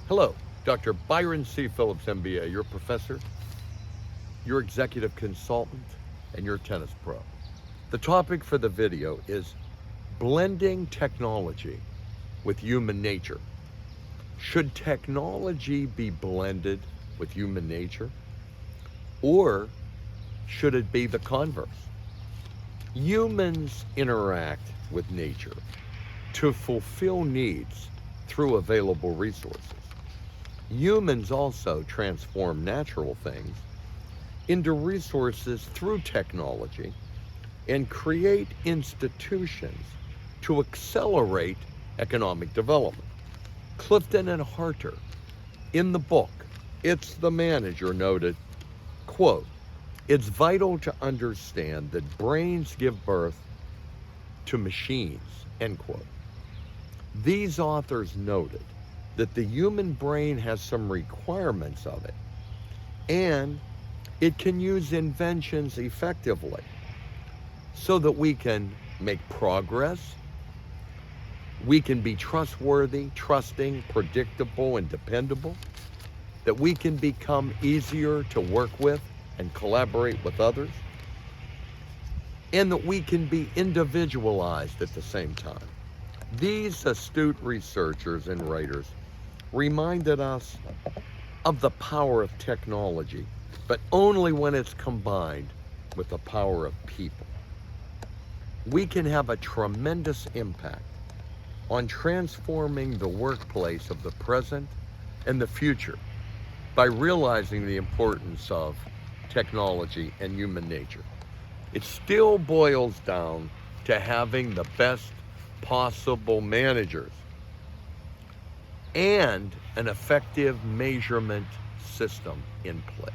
Hello, Dr. Byron C. Phillips, MBA, your professor, your executive consultant, and your tennis pro. The topic for the video is blending technology with human nature. Should technology be blended with human nature, or should it be the converse? Humans interact with nature to fulfill needs through available resources. Humans also transform natural things into resources through technology and create institutions to accelerate economic development. Clifton and Harter, in the book It's the Manager, noted, quote, "It's vital to understand that brains give birth to machines," end quote. These authors noted that the human brain has some requirements of it, and it can use inventions effectively so that we can make progress, we can be trustworthy, trusting, predictable, and dependable, that we can become easier to work with and collaborate with others, and that we can be individualized at the same time. These astute researchers and writers reminded us of the power of technology, but only when it's combined with the power of people. We can have a tremendous impact on transforming the workplace of the present and the future by realizing the importance of technology and human nature. It still boils down to having the best possible managers and an effective measurement system in place.